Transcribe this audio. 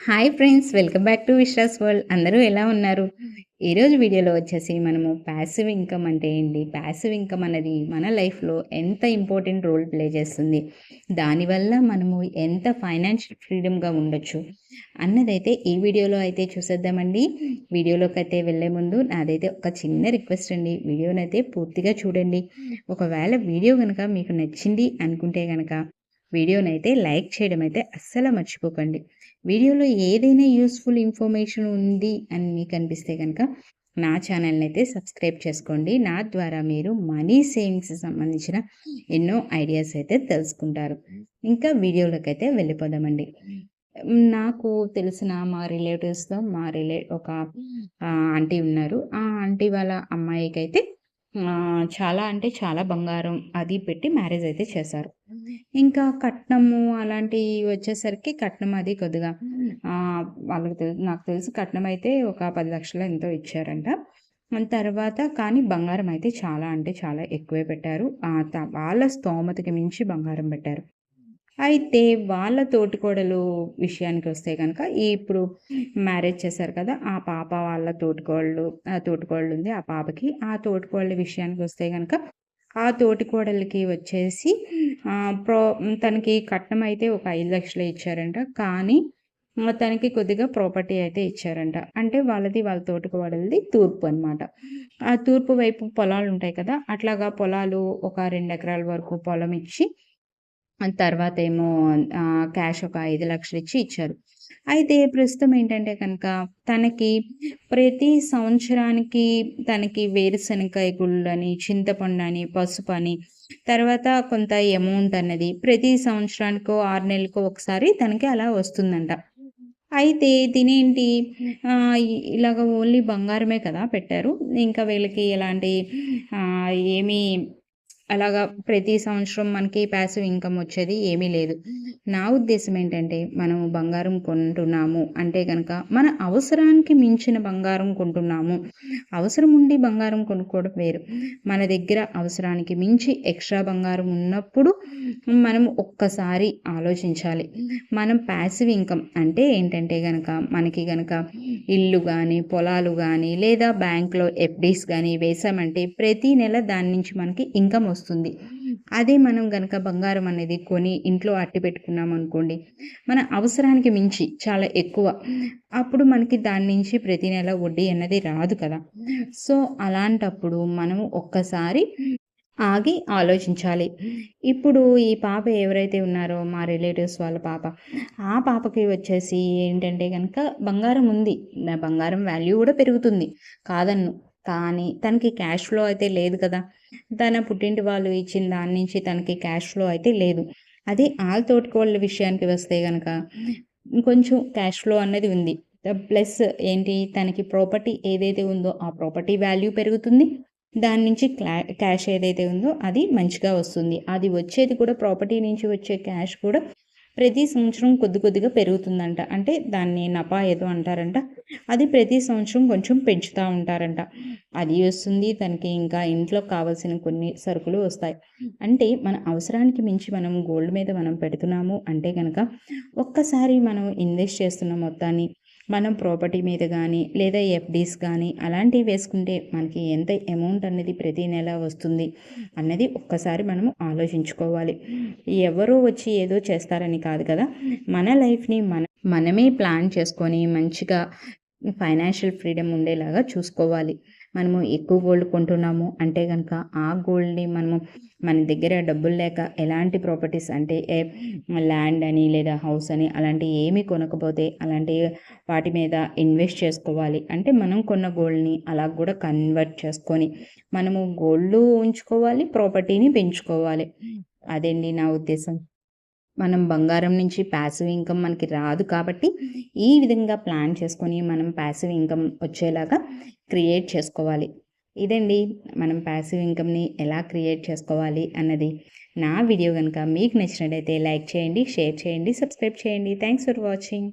Hi friends, welcome back to Vishwas world. అందరూ ఎలా ఉన్నారు? ఈరోజు వీడియోలో వచ్చేసి మనము ప్యాసివ్ ఇన్కమ్ అంటే ఏంటి, ప్యాసివ్ ఇన్కమ్ అనేది మన లైఫ్లో ఎంత ఇంపార్టెంట్ రోల్ ప్లే చేస్తుంది, దానివల్ల మనము ఎంత ఫైనాన్షియల్ ఫ్రీడమ్గా ఉండొచ్చు అన్నదైతే ఈ వీడియోలో అయితే చూసేద్దామండి. వీడియోలోకి అయితే వెళ్ళే ముందు నాదైతే ఒక చిన్న రిక్వెస్ట్ అండి, వీడియోనైతే పూర్తిగా చూడండి. ఒకవేళ వీడియో కనుక మీకు నచ్చింది అనుకుంటే కనుక వీడియోనైతే లైక్ చేయడం అయితే అస్సలు మర్చిపోకండి. వీడియోలో ఏదైనా యూస్ఫుల్ ఇన్ఫర్మేషన్ ఉంది అని మీకు అనిపిస్తే కనుక నా ఛానల్ని అయితే సబ్స్క్రైబ్ చేసుకోండి. నా ద్వారా మీరు మనీ సేవింగ్స్ సంబంధించిన ఎన్నో ఐడియాస్ అయితే తెలుసుకుంటారు. ఇంకా వీడియోలోకి అయితే వెళ్ళిపోదామండి. నాకు తెలిసిన మా రిలేటివ్స్‌లో ఒక ఆంటీ ఉన్నారు. ఆ ఆంటీ వాళ్ళ అమ్మాయికైతే చాలా అంటే చాలా బంగారం అది పెట్టి మ్యారేజ్ అయితే చేశారు. ఇంకా కట్నము అలాంటివి వచ్చేసరికి కట్నం అది కొద్దిగా నాకు తెలిసి కట్నం అయితే ఒక 10,00,000 ఎంతో ఇచ్చారంట. తర్వాత కానీ బంగారం అయితే చాలా అంటే చాలా ఎక్కువే పెట్టారు. వాళ్ళ స్తోమతకి మించి బంగారం పెట్టారు. అయితే వాళ్ళ తోటికోడలు విషయానికొస్తే గనక ఇప్పుడు మ్యారేజ్ చేశారు కదా! ఆ పాప వాళ్ళ తోటికోడలుంది ఆ పాపకి. ఆ తోటికోడలి విషయానికొస్తే గనక ఆ తోటికోడలికి వచ్చేసి ఆహ్, ప్రో తనకి కట్నం అయితే ఒక 5,00,000 ఇచ్చారంట. కానీ తనకి కొద్దిగా ప్రాపర్టీ అయితే ఇచ్చారంట. అంటే వాళ్ళ తోటికోడలిది తూర్పు అనమాట. ఆ తూర్పు వైపు పొలాలుంటాయి కదా! అట్లాగా పొలాలు ఒక 2 ఎకరాల వరకు పొలం ఇచ్చి తర్వాతేమో క్యాష్ ఒక 5,00,000 ఇచ్చారు. అయితే ప్రస్తుతం ఏంటంటే కనుక తనకి ప్రతి సంవత్సరానికి తనకి వేరుశనగకాయ గుళ్ళని, చింతపండని, పసుపని, తర్వాత కొంత అమౌంట్ అన్నది ప్రతి సంవత్సరానికో, 6 నెలలకో ఒకసారి తనకి అలా వస్తుందంట. అయితే తినేంటి ఇలాగ ఓన్లీ బంగారమే కదా పెట్టారు. ఇంకా వీళ్ళకి ఎలాంటి ఏమీ అలాగా ప్రతి సంవత్సరం మనకి ప్యాసివ్ ఇన్‌కమ్ వచ్చేది ఏమీ లేదు. నా ఉద్దేశ్యం ఏంటంటే, మనము బంగారం కొంటున్నాము అంటే గనక, మన అవసరానికి మించిన బంగారం కొంటున్నాము. అవసరం ఉండి బంగారం కొనుక్కోవడం వేరు. మన దగ్గర అవసరానికి మించి ఎక్స్‌ట్రా బంగారం ఉన్నప్పుడు మనం ఒక్కసారి ఆలోచించాలి. మనం ప్యాసివ్ ఇన్‌కమ్ అంటే ఏంటంటే గనక, మనకి గనక ఇల్లు గానీ, పొలాలు గానీ, లేదా బ్యాంక్‌లో ఎఫ్‌డీస్ గానీ వేశామంటే ప్రతి నెల దాని నుంచి మనకి ఇన్‌కమ్ వస్తుంది. అదే మనం గనక బంగారం అనేది కొని ఇంట్లో అట్టి పెట్టుకున్నామనుకోండి, మన అవసరానికి మించి చాలా ఎక్కువ. అప్పుడు మనకి దాని నుంచి ప్రతి నెల వడ్డీ అన్నది రాదు కదా! సో, అలాంటప్పుడు మనము ఒక్కసారి ఆగి ఆలోచించాలి. ఇప్పుడు ఈ పాప ఎవరైతే ఉన్నారో మా రిలేటివ్స్ వాళ్ళ పాప, ఆ పాపకి వచ్చేసి ఏంటంటే గనక బంగారం ఉంది. బంగారం వాల్యూ గూడా పెరుగుతుంది. కాదనను. కానీ తనకి క్యాష్ ఫ్లో అయితే లేదు కదా! తన పుట్టింటి వాళ్ళు ఇచ్చిన దాని నుంచి తనకి క్యాష్ ఫ్లో అయితే లేదు. అదే ఆళ్ళ తోటికోడళ్ళ విషయానికి వస్తే గనక కొంచెం క్యాష్ ఫ్లో అన్నది ఉంది. ప్లస్ ఏంటి తనకి ప్రాపర్టీ ఏదైతే ఉందో ఆ ప్రాపర్టీ వాల్యూ పెరుగుతుంది. దాని నుంచి క్యాష్ ఏదైతే ఉందో అది మంచిగా వస్తుంది. అది వచ్చేది కూడా ప్రాపర్టీ నుంచి వచ్చే క్యాష్ కూడా ప్రతి సంవత్సరం కొద్ది కొద్దిగా పెరుగుతుందంట. అంటే దాన్ని నపా ఏదో అంటారంట. అది ప్రతి సంవత్సరం కొంచెం పెంచుతా ఉంటారంట. అది వస్తుంది తనకి ఇంకా ఇంట్లో కావాల్సిన కొన్ని సరుకులు వస్తాయి. అంటే మన అవసరానికి మించి మనం గోల్డ్ మీద మనం పెడుతున్నాము అంటే గనక ఒక్కసారి మనం ఇన్వెస్ట్ చేస్తున్న మొత్తాన్ని మనం ప్రాపర్టీ మీద గానీ, లేదా ఎఫ్‌డీస్ గానీ అలాంటివి వేసుకుంటే మనకి ఎంత అమౌంట్ అనేది ప్రతి నెల వస్తుంది అన్నది ఒక్కసారి మనము ఆలోచించుకోవాలి. ఎవరో వచ్చి ఏదో చేస్తారని కాదు కదా! మన లైఫ్‌ని మనమే ప్లాన్ చేసుకొని మంచిగా ఫైనాన్షియల్ ఫ్రీడమ్ ఉండేలాగా చూసుకోవాలి. మనము ఎక్కువ గోల్డ్ కొంటున్నాము అంటే గనక ఆ గోల్డ్‌ని మనము మన దగ్గర డబ్బులు లేక ఎలాంటి ప్రాపర్టీస్ అంటే ల్యాండ్ అని లేదా హౌస్ అని అలాంటివి ఏమీ కొనకపోతే అలాంటి వాటి మీద ఇన్వెస్ట్ చేసుకోవాలి. అంటే మనం కొన్న గోల్డ్‌ని అలా కూడా కన్వర్ట్ చేసుకొని మనము గోల్డు ఉంచుకోవాలి, ప్రాపర్టీని పెంచుకోవాలి. అదండి నా ఉద్దేశం. మనం బంగారం నుంచి ప్యాసివ్ ఇన్కమ్ మనకి రాదు కాబట్టి, ఈ విధంగా ప్లాన్ చేసుకొని మనం ప్యాసివ్ ఇన్కమ్ వచ్చేలాగా క్రియేట్ చేసుకోవాలి. ఇదండి మనం ప్యాసివ్ ఇన్కమ్‌ని ఎలా క్రియేట్ చేసుకోవాలి అన్నది. నా వీడియో గనుక మీకు నచ్చినట్టయితే లైక్ చేయండి, షేర్ చేయండి, సబ్స్క్రైబ్ చేయండి. Thanks for watching.